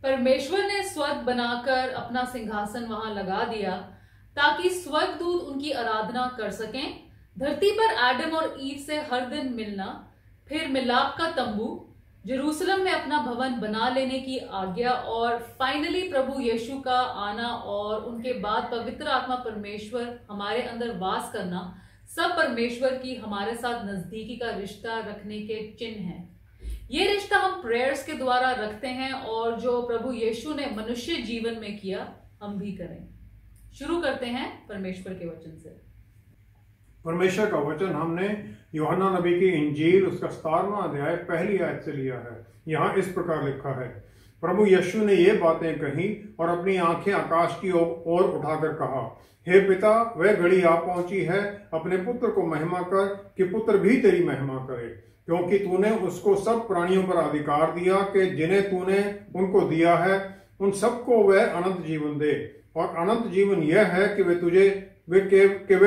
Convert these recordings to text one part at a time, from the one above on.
परमेश्वर ने स्वर्ग बनाकर अपना सिंहासन वहां लगा दिया ताकि स्वर्गदूत उनकी आराधना कर सकें। धरती पर एडम और ईव से हर दिन मिलना, फिर मिलाप का तंबू, जेरूसलम में अपना भवन बना लेने की आज्ञा और फाइनली प्रभु यीशु का आना और उनके बाद पवित्र आत्मा परमेश्वर हमारे अंदर वास करना, सब परमेश्वर की हमारे साथ नजदीकी का रिश्ता रखने के चिन्ह हैं। ये रिश्ता हम प्रेयर्स के द्वारा रखते हैं और जो प्रभु यीशु ने मनुष्य जीवन में किया हम भी करें। शुरू करते हैं परमेश्वर के वचन से। परमेश्वर का वचन हमने यूहन्ना नबी की इंजील उसका 17वां अध्याय पहली आयत से लिया है। यहाँ इस प्रकार लिखा है, प्रभु यीशु ने ये बातें कही और अपनी आंखें आकाश की ओर उठाकर कहा, हे पिता, वह घड़ी आ पहुंची है, अपने पुत्र को महिमा कर कि पुत्र भी तेरी महिमा करे, क्योंकि तूने उसको सब प्राणियों पर अधिकार दिया कि जिन्हें तूने उनको दिया है उन सबको वह अनंत जीवन दे। और अनंत जीवन यह है कि वे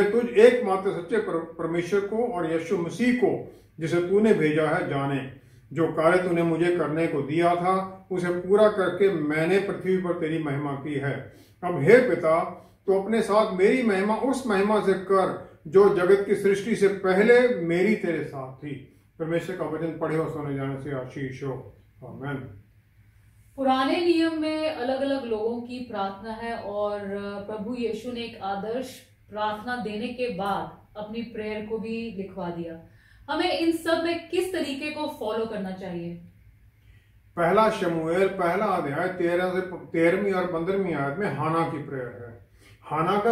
तुझ एकमात्र सच्चे परमेश्वर को और यीशु मसीह को जिसे तूने भेजा है जाने। जो कार्य तूने मुझे करने को दिया था उसे पूरा करके मैंने पृथ्वी पर तेरी महिमा की है। अब हे पिता, तो अपने साथ मेरी महिमा उस महिमा से कर जो जगत की सृष्टि से पहले मेरी तेरे साथ थी। परमेश्वर का वचन पढ़े और सुने जाने से आशीष हो। आमीन। पुराने नियम में अलग अलग लोगों की प्रार्थना है और प्रभु यीशु ने एक आदर्श प्रार्थना देने के बाद अपनी प्रेयर को भी लिखवा दिया। हमें इन सब में किस तरीके को फॉलो करना चाहिए? पहला शमूएल पहला अध्याय 13वीं और 15वीं आयत में हाना की प्रेयर है। हाना का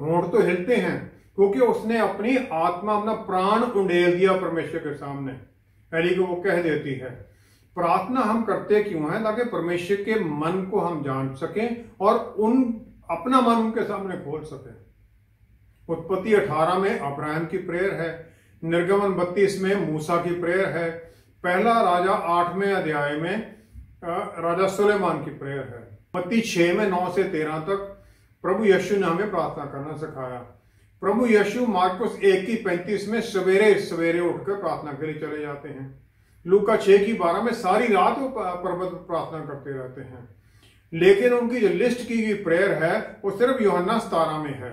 होंठ तो हिलते हैं क्योंकि उसने अपनी आत्मा, अपना प्राण उंडेल दिया परमेश्वर के सामने। एली को वो कह देती है। प्रार्थना हम करते क्यों हैं? ताकि परमेश्वर के मन को हम जान सकें और अपना मन उनके सामने खोल सकें। उत्पत्ति 18 में अब्राहम की प्रेयर है। निर्गमन 32 में मूसा की प्रेयर है। पहला राजा 8वें अध्याय में राजा सुलेमान की प्रेयर है। मत्ती 6 में 9 से 13 तक प्रभु यीशु ने हमें प्रार्थना करना सिखाया। प्रभु यीशु मार्कुस 1:35 में सवेरे सवेरे उठकर प्रार्थना के लिए चले जाते हैं। लूका 6:12 में सारी रात वो पर्वत पर प्रार्थना करते रहते हैं। लेकिन उनकी जो लिस्ट की गई प्रेयर है वो सिर्फ यूहन्ना 17 में है।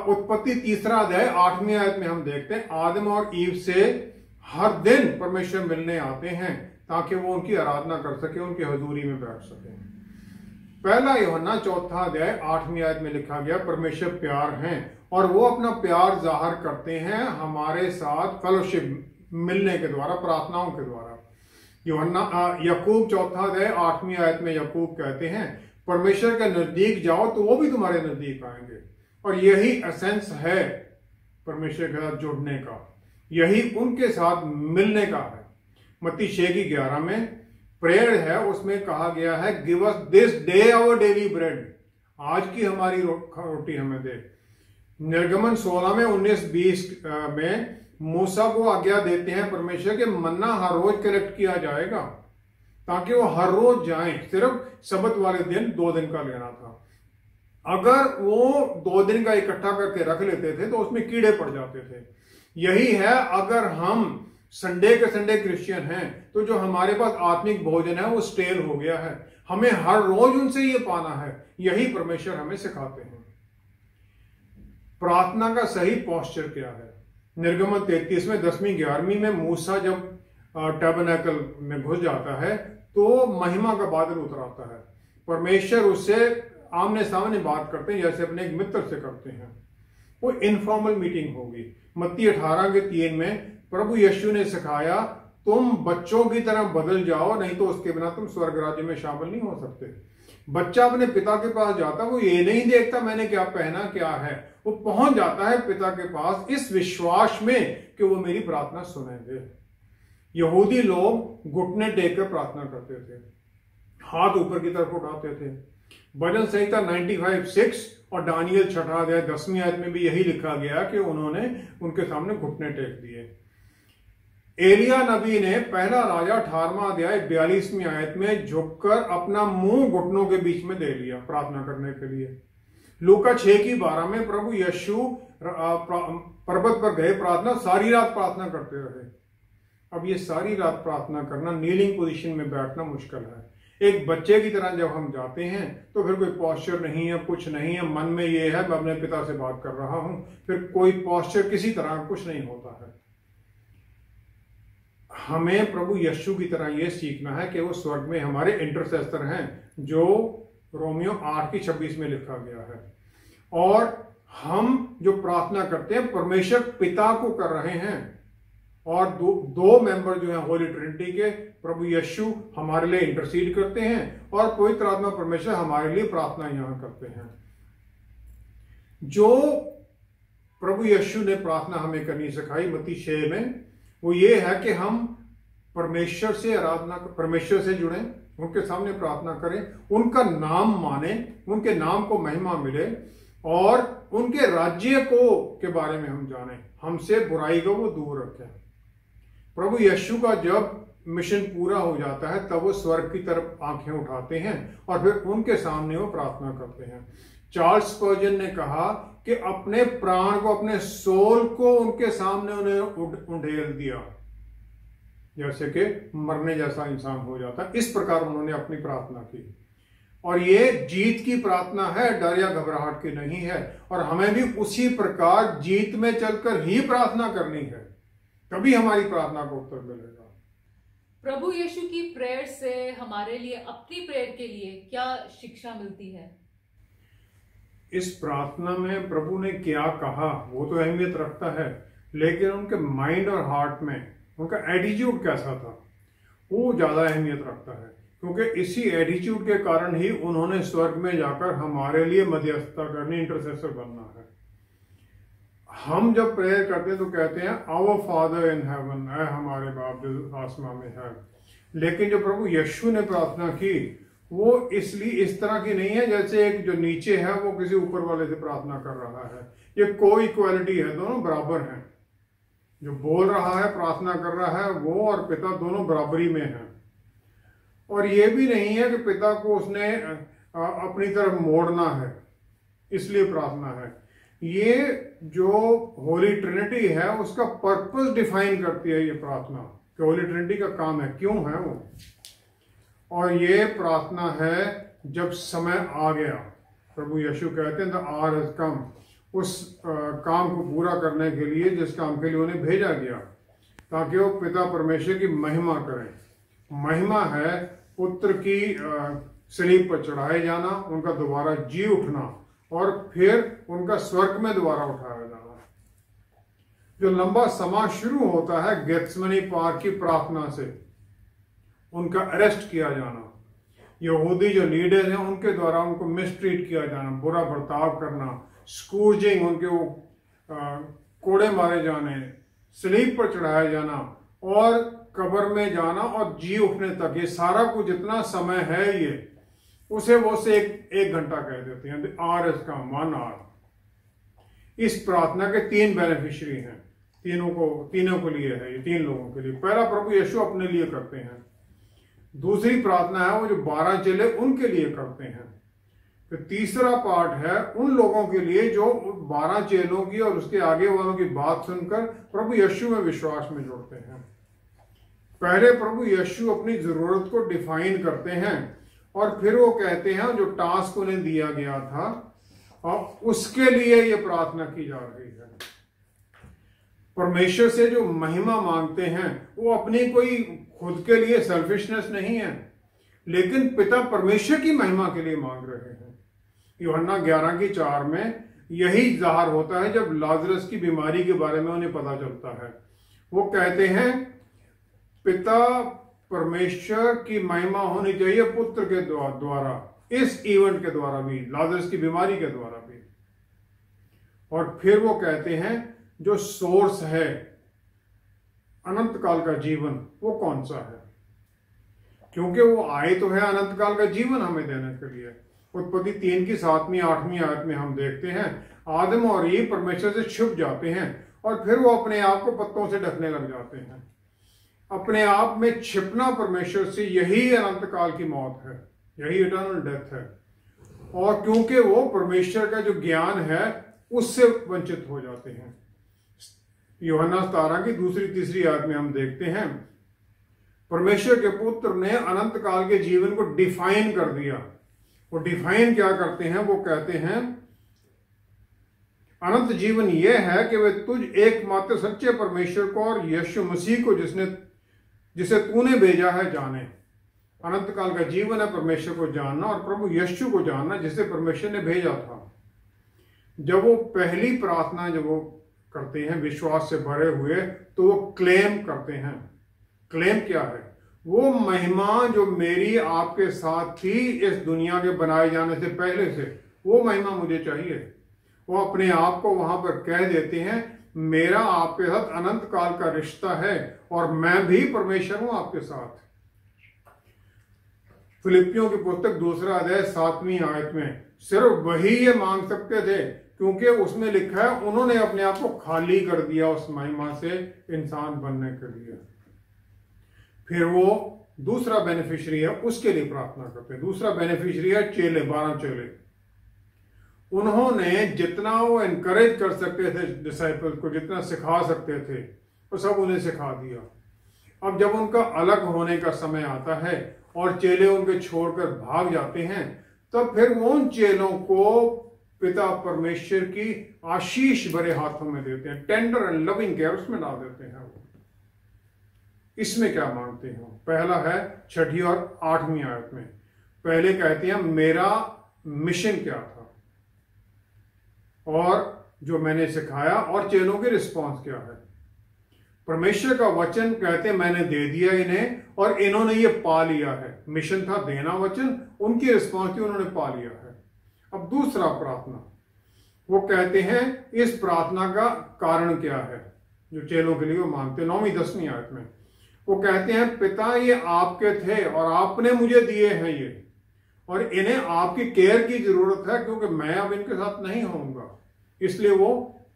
उत्पत्ति 3 अध्याय 8वीं आयत में हम देखते हैं, आदम और ईव से हर दिन परमेश्वर मिलने आते हैं ताकि वो उनकी आराधना कर सके, उनकी हजूरी में बैठ सके। पहला यूहन्ना 4 अध्याय 8वीं आयत में लिखा गया, परमेश्वर प्यार हैं और वो अपना प्यार जाहिर करते हैं हमारे साथ फेलोशिप मिलने के द्वारा, प्रार्थनाओं के द्वारा। यकूब 4 अध्याय 8वीं आयत में यकूब कहते हैं, परमेश्वर के नजदीक जाओ तो वो भी तुम्हारे नजदीक आएंगे। और यही एसेंस है परमेश्वर के साथ जुड़ने का, यही उनके साथ मिलने का है। मत्ती 6:11 में प्रेयर है, उसमें कहा गया है, give us this day our daily bread, आज की हमारी रोटी हमें दे। निर्गमन 16 में 19-20 में मूसा को आज्ञा देते हैं परमेश्वर के मन्ना हर रोज कलेक्ट किया जाएगा ताकि वो हर रोज जाएं। सिर्फ सबत वाले दिन 2 दिन का लेना था। अगर वो 2 दिन का इकट्ठा करके रख लेते थे तो उसमें कीड़े पड़ जाते थे। यही है, अगर हम संडे के संडे क्रिश्चियन हैं तो जो हमारे पास आत्मिक भोजन है वो स्टेल हो गया है। हमें हर रोज उनसे ये पाना है। यही परमेश्वर हमें सिखाते हैं। प्रार्थना का सही पोस्चर क्या है? निर्गमन 33 में 10वीं-11वीं में मूसा जब टैबरनेकल में घुस जाता है तो महिमा का बादल उतर आता है। परमेश्वर उससे आमने सामने बात करते हैं जैसे अपने एक मित्र से करते हैं। वो इनफॉर्मल मीटिंग होगी। मत्ती 18:3 में प्रभु यीशु ने सिखाया, तुम बच्चों की तरह बदल जाओ, नहीं तो उसके बिना तुम स्वर्ग राज्य में शामिल नहीं हो सकते। बच्चा अपने पिता के पास जाता, वो ये नहीं देखता मैंने क्या पहना क्या है, वो पहुंच जाता है पिता के पास इस विश्वास में कि वो मेरी प्रार्थना सुनेंगे। यहूदी लोग घुटने टेक कर प्रार्थना करते थे, हाथ ऊपर की तरफ उठाते थे। भजन संहिता 95:6 और दानियल 6 अध्याय 10वीं आयत में भी यही लिखा गया कि उन्होंने उनके सामने घुटने टेक दिए। एलिया नबी ने पहला राजा 18वां अध्याय 42वीं आयत में झुककर अपना मुंह घुटनों के बीच में दे लिया प्रार्थना करने के लिए। लूका 6:12 में प्रभु यीशु पर्वत पर गए, प्रार्थना सारी रात प्रार्थना करते रहे। अब ये सारी रात प्रार्थना करना, नीलिंग पोजीशन में बैठना मुश्किल है। एक बच्चे की तरह जब हम जाते हैं तो फिर कोई पॉस्चर नहीं है, कुछ नहीं है, मन में ये है मैं अपने पिता से बात कर रहा हूं, फिर कोई पॉस्चर किसी तरह कुछ नहीं होता है। हमें प्रभु यीशु की तरह ये सीखना है कि वो स्वर्ग में हमारे इंटरसेसर हैं, जो रोमियो 8:26 में लिखा गया है। और हम जो प्रार्थना करते हैं परमेश्वर पिता को कर रहे हैं, और दो मेंबर जो हैं होली ट्रिनिटी के, प्रभु यीशु हमारे लिए इंटरसीड करते हैं और पवित्र आत्मा परमेश्वर हमारे लिए प्रार्थना यहां करते हैं। जो प्रभु यीशु ने प्रार्थना हमें करनी सिखाई मत्ती 6 में, वो ये है कि हम परमेश्वर से आराधना, परमेश्वर से जुड़ें, उनके सामने प्रार्थना करें, उनका नाम माने, उनके नाम को महिमा मिले और उनके राज्य को के बारे में हम जानें, हमसे बुराई को वो दूर रखें। प्रभु यीशु का जब मिशन पूरा हो जाता है तब वो स्वर्ग की तरफ आंखें उठाते हैं और फिर उनके सामने वो प्रार्थना करते हैं। चार्ल्स स्पर्जन ने कहा कि अपने प्राण को, अपने सोल को उनके सामने उन्हें उंडेल दिया, जैसे कि मरने जैसा इंसान हो जाता। इस प्रकार उन्होंने अपनी प्रार्थना की, और ये जीत की प्रार्थना है, डर या घबराहट की नहीं है। और हमें भी उसी प्रकार जीत में चलकर ही प्रार्थना करनी है, तभी हमारी प्रार्थना को उत्तर मिलेगा। प्रभु यीशु की प्रेयर से हमारे लिए, अपनी प्रेयर के लिए क्या शिक्षा मिलती है? इस प्रार्थना में प्रभु ने क्या कहा वो तो अहमियत रखता है, लेकिन उनके माइंड और हार्ट में उनका एटीट्यूड कैसा था वो ज्यादा अहमियत रखता है, क्योंकि इसी एटीट्यूड के कारण ही उन्होंने स्वर्ग में जाकर हमारे लिए मध्यस्थता करनी, इंटरसेसर बनना है। हम जब प्रेयर करते हैं तो कहते हैं आवर फादर इन हेवन, है हमारे बाप जो आसमान में है। लेकिन जो प्रभु यीशु ने प्रार्थना की वो इसलिए इस तरह की नहीं है जैसे एक जो नीचे है वो किसी ऊपर वाले से प्रार्थना कर रहा है। ये कोई इक्वालिटी है, दोनों बराबर हैं। जो बोल रहा है, प्रार्थना कर रहा है, वो और पिता दोनों बराबरी में हैं। और ये भी नहीं है कि पिता को उसने अपनी तरफ मोड़ना है इसलिए प्रार्थना है। ये जो होली ट्रिनिटी है उसका पर्पस डिफाइन करती है ये प्रार्थना, कि होली ट्रिनिटी का काम है, क्यों है वो। और ये प्रार्थना है जब समय आ गया, प्रभु यीशु कहते हैं द आवर हैज कम, उस काम को पूरा करने के लिए जिस काम के लिए उन्हें भेजा गया, ताकि वो पिता परमेश्वर की महिमा करें। महिमा है पुत्र की सलीब पर चढ़ाए जाना, उनका दोबारा जी उठना और फिर उनका स्वर्ग में दोबारा उठाया जाना। जो लंबा समा शुरू होता है गेत्समनी पार्क की प्रार्थना से, उनका अरेस्ट किया जाना, यहूदी जो लीडर हैं उनके द्वारा उनको मिसट्रीट किया जाना, बुरा बर्ताव करना, स्कूजिंग, उनके वो कोड़े मारे जाने, सलीब पर चढ़ाया जाना और कब्र में जाना और जी उठने तक, ये सारा कुछ जितना समय है ये उसे वो से एक घंटा कह देते हैं। आर इसका 1 आवर। इस प्रार्थना के 3 बेनिफिशियरी हैं, तीनों को लिए है ये, 3 लोगों के लिए। पहला प्रभु यीशु अपने लिए करते हैं, दूसरी प्रार्थना है वो जो 12 चेले उनके लिए करते हैं, फिर तीसरा पार्ट है उन लोगों के लिए जो 12 चेलों की और उसके आगे वालों की बात सुनकर प्रभु यीशु में विश्वास में जुड़ते हैं। पहले प्रभु यीशु अपनी जरूरत को डिफाइन करते हैं और फिर वो कहते हैं जो टास्क उन्हें दिया गया था और उसके लिए ये प्रार्थना की जा रही है। परमेश्वर से जो महिमा मांगते हैं वो अपनी कोई खुद के लिए सेल्फिशनेस नहीं है, लेकिन पिता परमेश्वर की महिमा के लिए मांग रहे हैं। यूहन्ना 11:4 में यही जाहिर होता है जब लाजरस की बीमारी के बारे में उन्हें पता चलता है। वो कहते हैं पिता परमेश्वर की महिमा होनी चाहिए पुत्र के द्वारा, इस इवेंट के द्वारा भी, लाजरस की बीमारी के द्वारा भी। और फिर वो कहते हैं जो सोर्स है अनंत काल का जीवन वो कौन सा है, क्योंकि वो आए तो है अनंत काल का जीवन हमें देने के लिए। उत्पत्ति 3 की 7वीं 8वीं आयत में हम देखते हैं आदम और ईव परमेश्वर से छुप जाते हैं और फिर वो अपने आप को पत्तों से ढकने लग जाते हैं। अपने आप में छिपना परमेश्वर से, यही अनंत काल की मौत है, यही इटर्नल डेथ है। और क्योंकि वो परमेश्वर का जो ज्ञान है उससे वंचित हो जाते हैं। यूहन्ना 17 की 2-3 आयत में हम देखते हैं परमेश्वर के पुत्र ने अनंत काल के जीवन को डिफाइन कर दिया। वो डिफाइन क्या करते हैं? वो कहते हैं अनंत जीवन यह है कि वे तुझ एकमात्र सच्चे परमेश्वर को और यीशु मसीह को जिसे तूने भेजा है जाने। अनंत काल का जीवन है परमेश्वर को जानना और प्रभु यीशु को जानना जिसे परमेश्वर ने भेजा था। जब वो पहली प्रार्थना जब वो करते हैं विश्वास से भरे हुए, तो वो क्लेम करते हैं। क्लेम क्या है? वो महिमा जो मेरी आपके साथ थी इस दुनिया के बनाए जाने से पहले से, वो महिमा मुझे चाहिए। वो अपने आप को वहां पर कह देते हैं मेरा आपके साथ अनंत काल का रिश्ता है और मैं भी परमेश्वर हूं आपके साथ। फिलिपियों की पुस्तक 2 अध्याय 7वीं आयत में सिर्फ वही ये मांग सकते थे, क्योंकि उसमें लिखा है उन्होंने अपने आप को खाली कर दिया उस महिमा से इंसान बनने के लिए। फिर वो दूसरा बेनिफिशियरी है, उसके लिए प्रार्थना करते हैं। दूसरा बेनिफिशियरी है चेले, 12 चेले। उन्होंने जितना वो एनकरेज कर सकते थे डिसाइपल को, जितना सिखा सकते थे, वो सब उन्हें सिखा दिया। अब जब उनका अलग होने का समय आता है और चेले उनके छोड़कर भाग जाते हैं, तब फिर वो उन चेलों को पिता परमेश्वर की आशीष भरे हाथों में देते हैं, टेंडर एंड लविंग केयर उसमें डाल देते हैं। वो इसमें क्या मांगते हैं? पहला है 6ठी और 8वीं आयत में। पहले कहते हैं मेरा मिशन क्या था और जो मैंने सिखाया, और चेलों की रिस्पांस क्या है। परमेश्वर का वचन कहते हैं मैंने दे दिया इन्हें और इन्होंने ये पा लिया है। मिशन था देना वचन, उनकी रिस्पांस थी उन्होंने पा लिया है। अब दूसरा प्रार्थना, वो कहते हैं इस प्रार्थना का कारण क्या है जो चेलों के लिए वो मांगते हैं। 9वीं-10वीं आयत में वो कहते हैं पिता ये आपके थे और आपने मुझे दिए हैं ये, और इन्हें आपकी केयर की जरूरत है क्योंकि मैं अब इनके साथ नहीं होऊंगा। इसलिए वो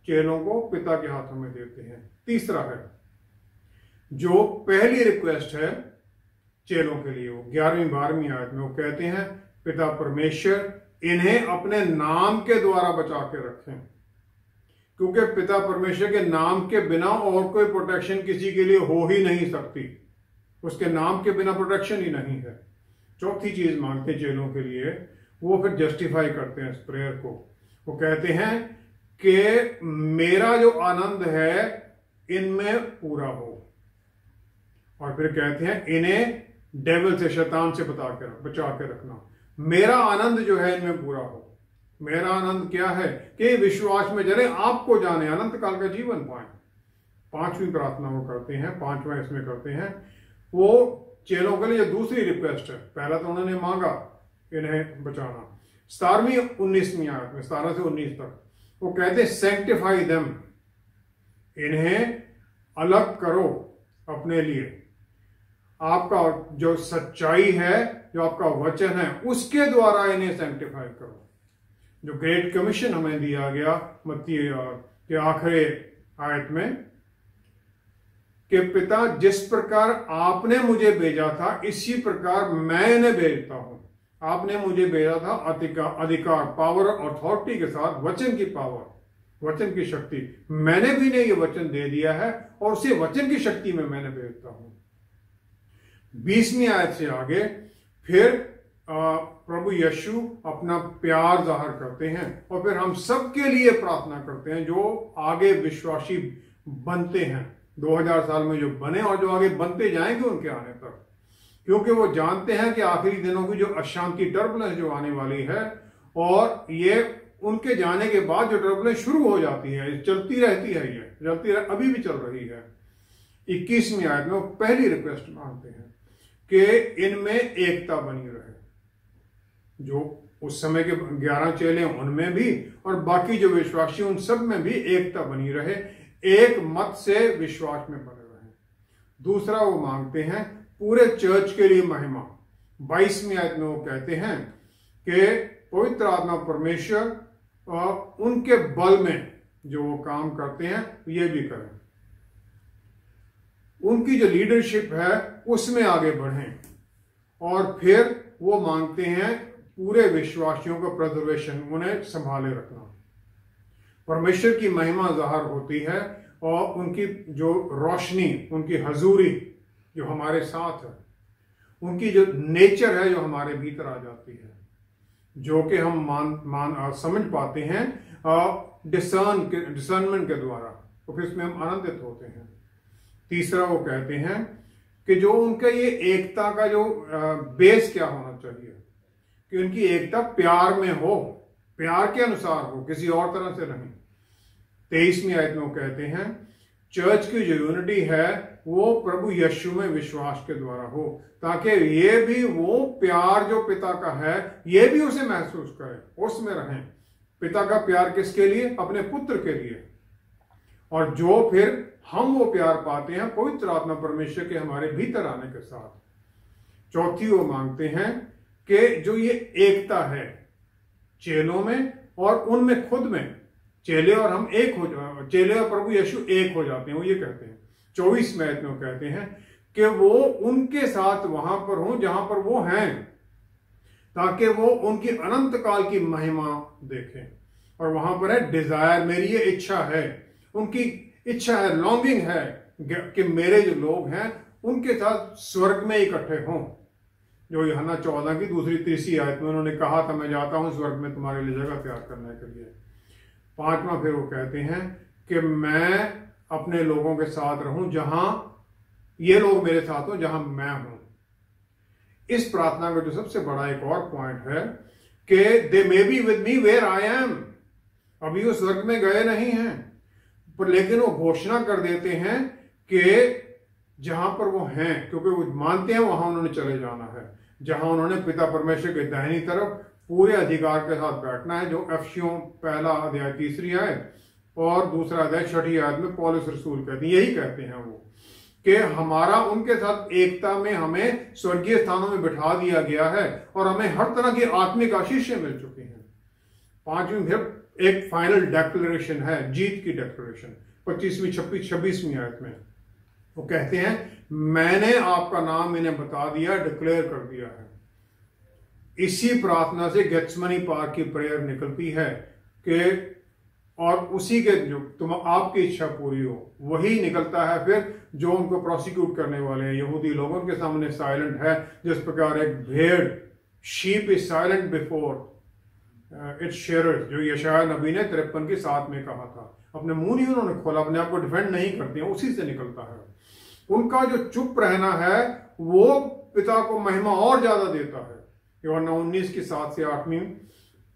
चेलों को पिता के हाथों में देते हैं। तीसरा है जो पहली रिक्वेस्ट है चेलों के लिए, वो 11वीं-12वीं आयत में वो कहते हैं पिता परमेश्वर इन्हें अपने नाम के द्वारा बचा के रखें, क्योंकि पिता परमेश्वर के नाम के बिना और कोई प्रोटेक्शन किसी के लिए हो ही नहीं सकती। उसके नाम के बिना प्रोटेक्शन ही नहीं है। चौथी चीज मांगते चेलों के लिए, वो फिर जस्टिफाई करते हैं इस प्रेयर को। वो कहते हैं कि मेरा जो आनंद है इनमें पूरा हो, और फिर कहते हैं इन्हें डेविल से, शैतान से बचा के रखना। मेरा आनंद जो है इनमें पूरा हो। मेरा आनंद क्या है कि विश्वास में जरे आपको जाने, अनंत काल का जीवन पाए। 5वीं प्रार्थना वो करते हैं, 5वां इसमें करते हैं वो चेलों के लिए दूसरी रिक्वेस्ट है। पहला तो उन्होंने मांगा इन्हें बचाना। 17वीं-19वीं आयत में 17 से 19 तक वो कहते सैंक्टिफाई देम, इन्हें अलग करो अपने लिए। आपका जो सच्चाई है, जो आपका वचन है, उसके द्वारा इन्हें सैंक्टिफाई करो। जो ग्रेट कमीशन हमें दिया गया मत्ती के आखिरी आयत में कि पिता जिस प्रकार आपने मुझे भेजा था इसी प्रकार मैं इन्हें भेजता हूं। आपने मुझे भेजा था अधिकार, पावर, अथॉरिटी के साथ, वचन की पावर, वचन की शक्ति। मैंने भी इन्हें ये वचन दे दिया है और उसी वचन की शक्ति में मैंने भेजता हूं। 20वीं आयत से आगे फिर प्रभु यीशु अपना प्यार जाहिर करते हैं और फिर हम सबके लिए प्रार्थना करते हैं जो आगे विश्वासी बनते हैं 2000 साल में, जो बने और जो आगे बनते जाएंगे उनके आने तक, क्योंकि वो जानते हैं कि आखिरी दिनों की जो अशांति, टर्बुलेंस जो आने वाली है, और ये उनके जाने के बाद जो टर्बुलेंस शुरू हो जाती है, चलती रहती है, ये चलती अभी भी चल रही है। 21वीं आयत में वो पहली रिक्वेस्ट मांगते हैं कि इनमें एकता बनी रहे। जो उस समय के 11 चेले उनमें भी और बाकी जो विश्वासी उन सब में भी एकता बनी रहे, एक मत से विश्वास में बने रहे। दूसरा वो मांगते हैं पूरे चर्च के लिए महिमा। 22वीं आयत में वो कहते हैं कि पवित्र आत्मा परमेश्वर उनके बल में जो वो काम करते हैं ये भी करें, उनकी जो लीडरशिप है उसमें आगे बढ़ें। और फिर वो मांगते हैं पूरे विश्वासियों का प्रिजर्वेशन, उन्हें संभाले रखना। परमेश्वर की महिमा जाहिर होती है और उनकी जो रोशनी, उनकी हजूरी जो हमारे साथ है, उनकी जो नेचर है जो हमारे भीतर आ जाती है, जो कि हम समझ पाते हैं डिसर्नमेंट के द्वारा, तो फिर इसमें हम आनंदित होते हैं। तीसरा वो कहते हैं कि जो उनका ये एकता का जो बेस क्या होना चाहिए, कि उनकी एकता प्यार में हो, प्यार के अनुसार हो, किसी और तरह से नहीं। 23वीं आयत में वो कहते हैं चर्च की जो यूनिटी है वो प्रभु यीशु में विश्वास के द्वारा हो, ताकि ये भी वो प्यार जो पिता का है ये भी उसे महसूस करे, उसमें रहें। पिता का प्यार किसके लिए? अपने पुत्र के लिए। और जो फिर हम वो प्यार पाते हैं पवित्र आत्मा परमेश्वर के हमारे भीतर आने के साथ। चौथी वो मांगते हैं कि जो ये एकता है चेलों में और उनमें खुद में, चेले और हम एक हो जा, चेले और प्रभु यीशु एक हो जाते हैं, वो ये कहते हैं। 24वें आयत में वो कहते हैं कि वो उनके साथ वहां पर हो जहां पर वो हैं, ताकि वो उनकी अनंत काल की महिमा देखें। और वहां पर है डिजायर, मेरी ये इच्छा है, उनकी इच्छा है, लॉन्गिंग है कि मेरे जो लोग हैं उनके साथ स्वर्ग में इकट्ठे हों। जो यूहन्ना 14 की 2-3 आयत में उन्होंने कहा था, मैं जाता हूं स्वर्ग में तुम्हारे लिए जगह तैयार करने के लिए। 5वां फिर वो कहते हैं कि मैं अपने लोगों के साथ रहूं जहां ये लोग मेरे साथ हो, जहां मैं हूं। इस प्रार्थना का जो सबसे बड़ा एक और पॉइंट है कि they may be with me where I am. अभी वो स्वर्ग में गए नहीं हैं, पर लेकिन वो घोषणा कर देते हैं कि जहां पर वो हैं, क्योंकि वो मानते हैं वहां उन्होंने चले जाना है, जहां उन्होंने पिता परमेश्वर के दाहिनी तरफ पूरे अधिकार के साथ बैठना है, जो एफिसियों 1 अध्याय 3 आयत और 2 अध्याय 6 आयत में पौलुस रसूल कहते हैं, यही कहते हैं वो कि हमारा उनके साथ एकता में हमें स्वर्गीय स्थानों में बिठा दिया गया है और हमें हर तरह की आत्मिक आशीषें मिल चुकी हैं। 5वीं फिर एक फाइनल डेक्लेरेशन है, जीत की डेक्लेरेशन 25वीं 26वीं आयत में वो कहते हैं मैंने आपका नाम इन्हें बता दिया, डिक्लेयर कर दिया है। इसी प्रार्थना से गेत्समनी पार्क की प्रेयर निकलती है कि और उसी के जो तुम आपकी इच्छा पूरी हो, वही निकलता है फिर जो उनको प्रोसिक्यूट करने वाले हैं यहूदी लोगों के सामने साइलेंट है। जिस प्रकार एक भेड़, sheep is silent before its shearers, जो यशायाह नबी ने 53 की 7 में कहा था, अपने मुंह नहीं उन्होंने खोला, अपने आप को डिफेंड नहीं करते हैं, उसी से निकलता है। उनका जो चुप रहना है वो पिता को महिमा और ज्यादा देता है। यूहन्ना 19 की 7 से 8 में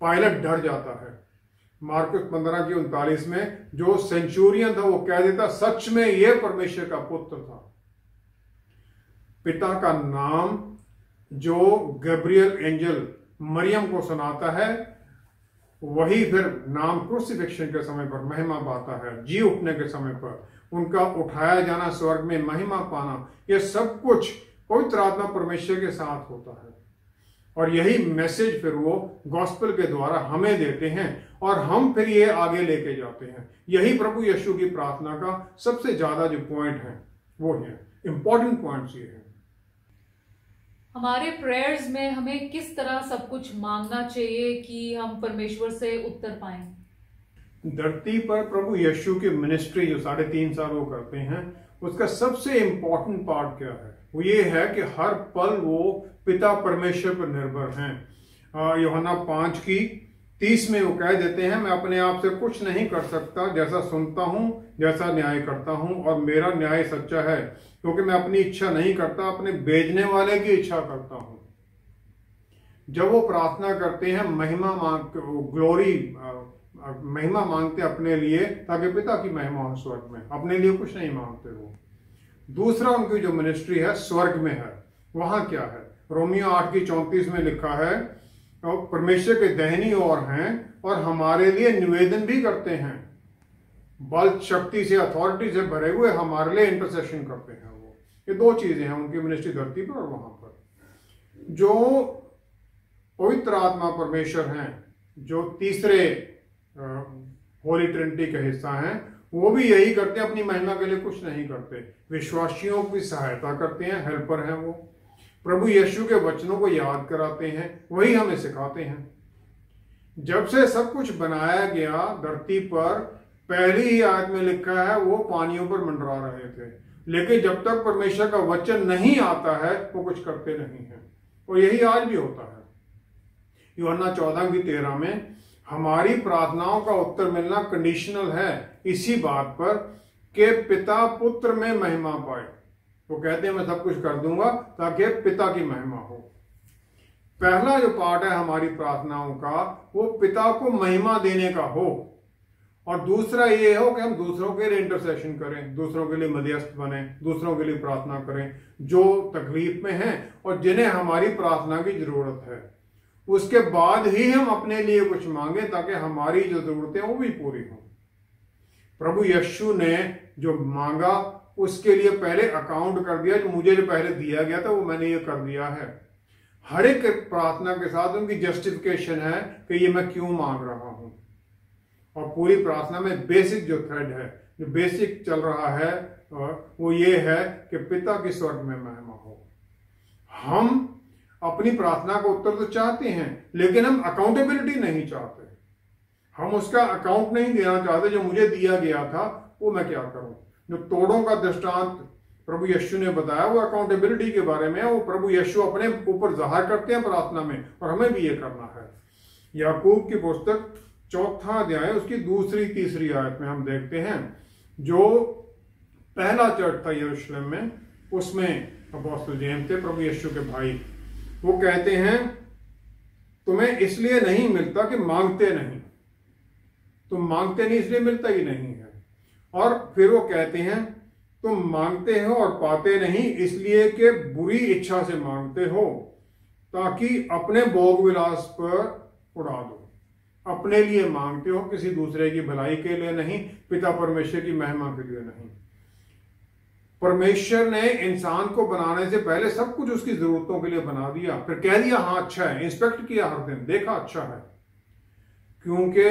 पायलट डर जाता है। मार्कुस 15 की 39 में जो सेंचुरियन था वो कह देता सच में यह परमेश्वर का पुत्र था। पिता का नाम जो गैब्रियल एंजल मरियम को सुनाता है, वही फिर नाम क्रूसिफिक्शन के समय पर महिमा पाता है, जी उठने के समय पर उनका उठाया जाना, स्वर्ग में महिमा पाना, यह सब कुछ पवित्र आत्मा परमेश्वर के साथ होता है। और यही मैसेज फिर वो गॉस्पेल के द्वारा हमें देते हैं और हम फिर ये आगे लेके जाते हैं। यही प्रभु यीशु की प्रार्थना का सबसे ज्यादा जो पॉइंट है वो है, इंपॉर्टेंट पॉइंट्स ये है। हमारे प्रेयर्स में हमें किस तरह सब कुछ मांगना चाहिए कि हम परमेश्वर से उत्तर पाएं? धरती पर प्रभु यीशु की मिनिस्ट्री जो 3.5 साल वो करते हैं, उसका सबसे इंपॉर्टेंट पार्ट क्या है? वो ये है कि हर पल वो पिता परमेश्वर पर निर्भर हैं। यूहन्ना 5 की 30 में वो कह देते हैं मैं अपने आप से कुछ नहीं कर सकता, जैसा सुनता हूं जैसा न्याय करता हूं, और मेरा न्याय सच्चा है क्योंकि मैं अपनी इच्छा नहीं करता, अपने भेजने वाले की इच्छा करता हूं। जब वो प्रार्थना करते हैं महिमा महिमा मांगते अपने लिए ताकि पिता की महिमा हो स्वर्ग में, अपने लिए कुछ नहीं मांगते वो। दूसरा उनकी जो मिनिस्ट्री है स्वर्ग में है, वहां क्या है? रोमियो 8 की 34 में लिखा है परमेश्वर के दाहिनी ओर हैं और हमारे लिए निवेदन भी करते हैं, बल शक्ति से अथॉरिटी से भरे हुए हमारे लिए इंटरसेशन करते हैं। वो ये 2 चीजें हैं उनकी मिनिस्ट्री धरती पर और वहां पर। जो पवित्र आत्मा परमेश्वर हैं, जो तीसरे होली ट्रिनिटी के हिस्सा हैं, वो भी यही करते हैं, अपनी महिमा के लिए कुछ नहीं करते, विश्वासियों की सहायता करते हैं, हेल्पर हैं वो। प्रभु यीशु के वचनों को याद कराते हैं, वही हमें सिखाते हैं। जब से सब कुछ बनाया गया धरती पर, पहली ही आयत में लिखा है वो पानियों पर मंडरा रहे थे, लेकिन जब तक परमेश्वर का वचन नहीं आता है वो कुछ करते नहीं है। और यही आज भी होता है। यूहन्ना 14:13 में हमारी प्रार्थनाओं का उत्तर मिलना कंडीशनल है इसी बात पर कि पिता पुत्र में महिमा पाए। वो कहते हैं मैं सब कुछ कर दूंगा ताकि पिता की महिमा हो। पहला जो पार्ट है हमारी प्रार्थनाओं का वो पिता को महिमा देने का हो, और दूसरा ये हो कि हम दूसरों के लिए इंटरसेशन करें, दूसरों के लिए मध्यस्थ बने, दूसरों के लिए प्रार्थना करें जो तकलीफ में हैं और जिन्हें हमारी प्रार्थना की जरूरत है। उसके बाद ही हम अपने लिए कुछ मांगे ताकि हमारी जो जरूरतें वो भी पूरी हों। प्रभु यीशु ने जो मांगा उसके लिए पहले अकाउंट कर दिया, जो मुझे जो पहले दिया गया था वो मैंने ये कर दिया है। हर एक प्रार्थना के साथ उनकी जस्टिफिकेशन है कि ये मैं क्यों मांग रहा हूं। और पूरी प्रार्थना में बेसिक जो थ्रेड है, जो बेसिक चल रहा है वो ये है कि पिता की स्वर्ग में महिमा हो। हम अपनी प्रार्थना का उत्तर तो चाहते हैं लेकिन हम अकाउंटेबिलिटी नहीं चाहते, हम उसका अकाउंट नहीं देना चाहते। जो मुझे दिया गया था वो मैं क्या करूं। जो तोड़ों का दृष्टांत प्रभु यीशु ने बताया वो अकाउंटेबिलिटी के बारे में है। वो प्रभु यीशु अपने ऊपर जाहिर करते हैं प्रार्थना में, और हमें भी ये करना है। याकूब की पुस्तक 4 अध्याय उसकी 2-3 आयत में हम देखते हैं जो पहला चर्च था यरूशलेम में, उसमें अपोस्तल जेम्स थे प्रभु यीशु के भाई। वो कहते हैं तुम्हें इसलिए नहीं मिलता कि मांगते नहीं, तुम मांगते नहीं इसलिए मिलता ही नहीं है। और फिर वो कहते हैं तुम मांगते हो और पाते नहीं इसलिए कि बुरी इच्छा से मांगते हो ताकि अपने भोग विलास पर उड़ा दो। अपने लिए मांगते हो, किसी दूसरे की भलाई के लिए नहीं, पिता परमेश्वर की महिमा के लिए नहीं। परमेश्वर ने इंसान को बनाने से पहले सब कुछ उसकी जरूरतों के लिए बना दिया, फिर कह दिया हाँ अच्छा है, इंस्पेक्ट किया हर दिन, देखा अच्छा है, क्योंकि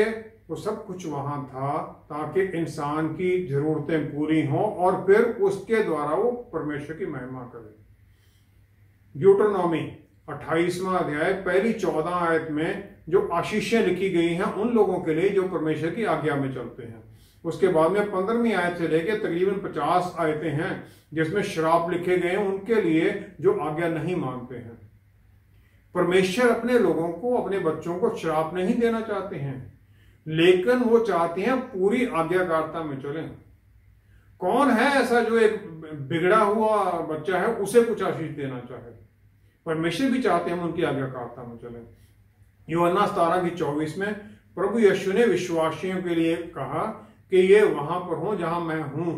वो सब कुछ वहां था ताकि इंसान की जरूरतें पूरी हों और फिर उसके द्वारा वो परमेश्वर की महिमा करे। ड्यूटरनॉमी 28वां अध्याय पहली 14 आयत में जो आशीषें लिखी गई हैं उन लोगों के लिए जो परमेश्वर की आज्ञा में चलते हैं। उसके बाद में 15वीं आयत से लेकर तकरीबन 50 आयतें हैं जिसमें श्राप लिखे गए हैं उनके लिए जो आज्ञा नहीं मानते हैं। परमेश्वर अपने लोगों को, अपने बच्चों को श्राप नहीं देना चाहते हैं, लेकिन वो चाहते हैं पूरी आज्ञाकारिता में चलें। कौन है ऐसा जो एक बिगड़ा हुआ बच्चा है उसे कुछ आशीष देना चाहे? परमेश्वर भी चाहते हैं हम उनकी आज्ञाकारिता में चलें। यूहन्ना 17:24 में प्रभु यीशु ने विश्वासियों के लिए कहा कि ये वहां पर हो जहां मैं हूं,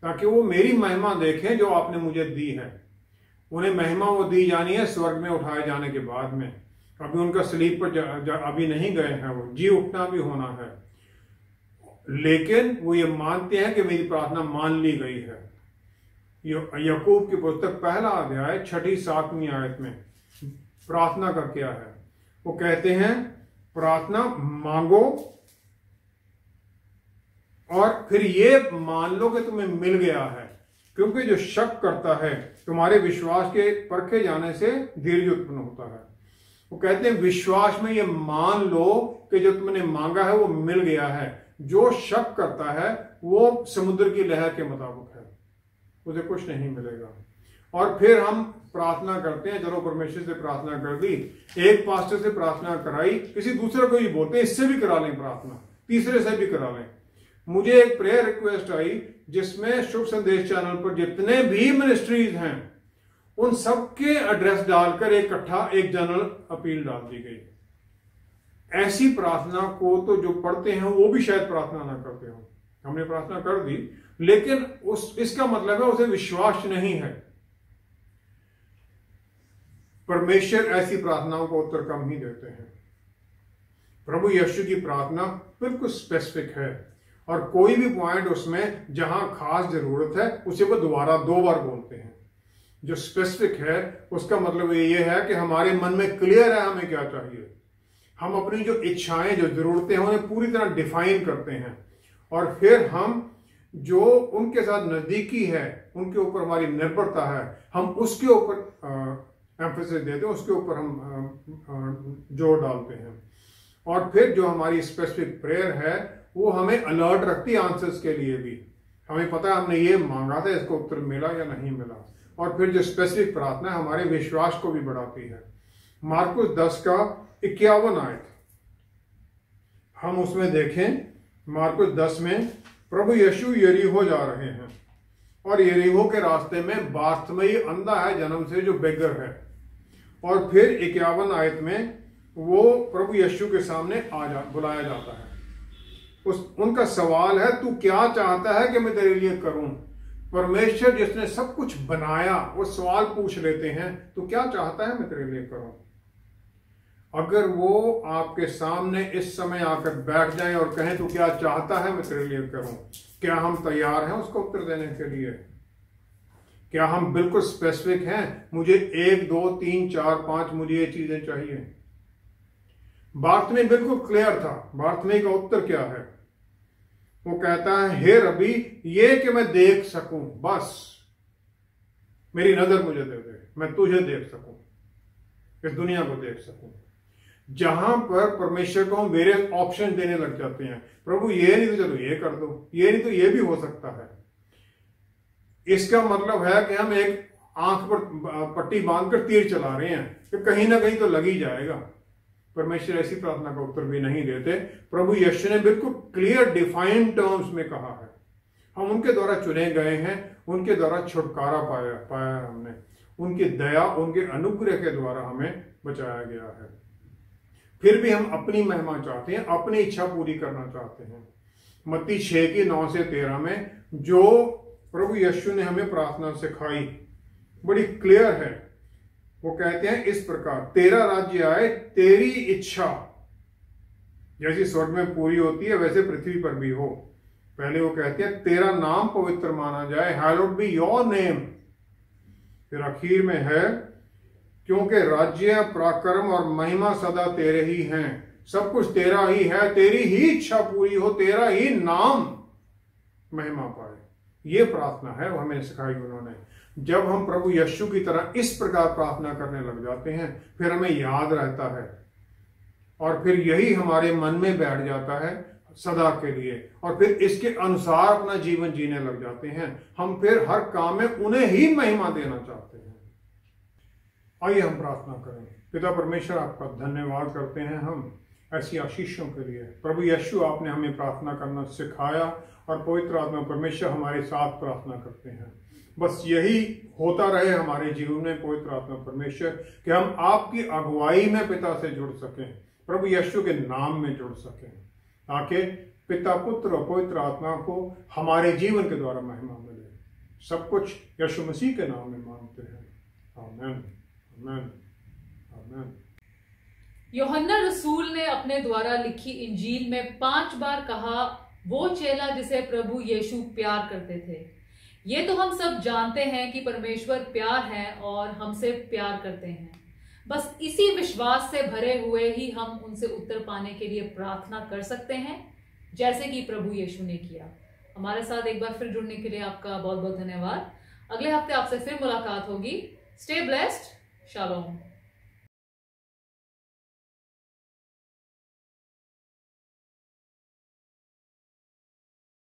ताकि वो मेरी महिमा देखें जो आपने मुझे दी है। उन्हें महिमा वो दी जानी है स्वर्ग में उठाए जाने के बाद में। अभी उनका सलीब पर अभी नहीं गए हैं, वो जी उठना भी होना है, लेकिन वो ये मानते हैं कि मेरी प्रार्थना मान ली गई है। याकूब की पुस्तक 1 अध्याय 6-7 आयत में प्रार्थना का क्या है? वो कहते हैं प्रार्थना मांगो और फिर ये मान लो कि तुम्हें मिल गया है, क्योंकि जो शक करता है तुम्हारे विश्वास के परखे जाने से धीरज उत्पन्न होता है। वो कहते हैं विश्वास में ये मान लो कि जो तुमने मांगा है वो मिल गया है। जो शक करता है वो समुद्र की लहर के मुताबिक है, उसे कुछ नहीं मिलेगा। और फिर हम प्रार्थना करते हैं, चलो परमेश्वर से प्रार्थना कर दी, एक पास्टर से प्रार्थना कराई, किसी दूसरे को भी बोलते हैं इससे भी करा लें प्रार्थना, तीसरे से भी करा लें। मुझे एक प्रेयर रिक्वेस्ट आई जिसमें शुभ संदेश चैनल पर जितने भी मिनिस्ट्रीज हैं उन सबके एड्रेस डालकर इकट्ठा एक जनरल अपील डाल दी गई। ऐसी प्रार्थना को तो जो पढ़ते हैं वो भी शायद प्रार्थना ना करते हो। हमने प्रार्थना कर दी, लेकिन इसका मतलब है उसे विश्वास नहीं है। परमेश्वर ऐसी प्रार्थनाओं को उत्तर कम ही देते हैं। प्रभु यीशु की प्रार्थना बिल्कुल स्पेसिफिक है और कोई भी पॉइंट उसमें जहां खास जरूरत है उसे वो दोबारा 2 बार बोलते हैं। जो स्पेसिफिक है उसका मतलब ये है कि हमारे मन में क्लियर है हमें क्या चाहिए। हम अपनी जो इच्छाएं, जो जरूरतें हैं उन्हें पूरी तरह डिफाइन करते हैं और फिर हम जो उनके साथ नजदीकी है, उनके ऊपर हमारी निर्भरता है, हम उसके ऊपर एम्फेसिस देते हैं, उसके ऊपर हम जोर डालते हैं। और फिर जो हमारी स्पेसिफिक प्रेयर है वो हमें अलर्ट रखती है आंसर्स के लिए भी। हमें पता है हमने ये मांगा था, इसको उत्तर मिला या नहीं मिला। और फिर जो स्पेसिफिक प्रार्थना है हमारे विश्वास को भी बढ़ाती है। मार्कुस 10 का 51 आयत हम उसमें देखें। मार्कुस 10 में प्रभु यीशु यरीहो जा रहे हैं और यरीहो के रास्ते में बार्थमई अंधा है जन्म से, जो बेगर है। और फिर 51 आयत में वो प्रभु यीशु के सामने बुलाया जाता है। उनका सवाल है, तू क्या चाहता है कि मैं तेरे लिए करूं? परमेश्वर जिसने सब कुछ बनाया वो सवाल पूछ लेते हैं, तू क्या चाहता है मैं तेरे लिए करूं? अगर वो आपके सामने इस समय आकर बैठ जाएं और कहें तू क्या चाहता है मैं तेरे लिए करूं, क्या हम तैयार हैं उसको उत्तर देने के लिए? क्या हम बिल्कुल स्पेसिफिक हैं, मुझे 1 2 3 4 5 मुझे ये चीजें चाहिए? बार्थमे बिल्कुल क्लियर था। बार्थमे का उत्तर क्या है? वो कहता है, हे रबी, ये कि मैं देख सकूं, बस मेरी नजर मुझे दे दे, मैं तुझे देख सकूं, इस दुनिया को देख सकूं। जहां पर परमेश्वर को हम वेरियस ऑप्शन देने लग जाते हैं, प्रभु ये नहीं तो चलो ये कर दो, ये नहीं तो ये भी हो सकता है। इसका मतलब है कि हम एक आंख पर पट्टी बांधकर तीर चला रहे हैं कि कहीं ना कहीं तो लग ही जाएगा। परमेश्वर ऐसी प्रार्थना का उत्तर भी नहीं देते। प्रभु यीशु ने बिल्कुल क्लियर डिफाइंड टर्म्स में कहा है, हम उनके द्वारा चुने गए हैं, उनके द्वारा छुटकारा पाया हमने, उनकी दया, उनके अनुग्रह के द्वारा हमें बचाया गया है। फिर भी हम अपनी महिमा चाहते हैं, अपनी इच्छा पूरी करना चाहते हैं। मत्ती 6 की 9 से 13 में जो प्रभु यीशु ने हमें प्रार्थना सिखाई बड़ी क्लियर है। वो कहते हैं इस प्रकार, तेरा राज्य आए, तेरी इच्छा जैसी स्वर्ग में पूरी होती है वैसे पृथ्वी पर भी हो। पहले वो कहते हैं तेरा नाम पवित्र माना जाए, हैलोड बी योर नेम। फिर आखिर में है, क्योंकि राज्य, पराक्रम और महिमा सदा तेरे ही हैं, सब कुछ तेरा ही है, तेरी ही इच्छा पूरी हो, तेरा ही नाम महिमा पाए। ये प्रार्थना है वो हमें सिखाई उन्होंने। जब हम प्रभु यीशु की तरह इस प्रकार प्रार्थना करने लग जाते हैं फिर हमें याद रहता है और फिर यही हमारे मन में बैठ जाता है सदा के लिए, और फिर इसके अनुसार अपना जीवन जीने लग जाते हैं। हम फिर हर काम में उन्हें ही महिमा देना चाहते हैं। आइए हम प्रार्थना करें। पिता परमेश्वर, आपका धन्यवाद करते हैं हम ऐसी आशीषों के लिए। प्रभु यीशु, आपने हमें प्रार्थना करना सिखाया और पवित्र आत्मा परमेश्वर हमारे साथ प्रार्थना करते हैं। बस यही होता रहे हमारे जीवन में पवित्र आत्मा परमेश्वर, कि हम आपकी अगुवाई में पिता से जुड़ सकें, प्रभु यीशु के नाम में जुड़ सकें, ताकि पिता, पुत्र और पवित्र आत्मा को हमारे जीवन के द्वारा महिमा मिले। सब कुछ यीशु मसीह के नाम में मांगते हैं। आमीन, आमीन, आमीन। यूहन्ना रसूल ने अपने द्वारा लिखी इंजील में 5 बार कहा, वो चेला जिसे प्रभु यीशु प्यार करते थे। ये तो हम सब जानते हैं कि परमेश्वर प्यार है और हमसे प्यार करते हैं। बस इसी विश्वास से भरे हुए ही हम उनसे उत्तर पाने के लिए प्रार्थना कर सकते हैं, जैसे कि प्रभु यीशु ने किया। हमारे साथ एक बार फिर जुड़ने के लिए आपका बहुत बहुत धन्यवाद। अगले हफ्ते आपसे फिर मुलाकात होगी। Stay blessed. शालोम।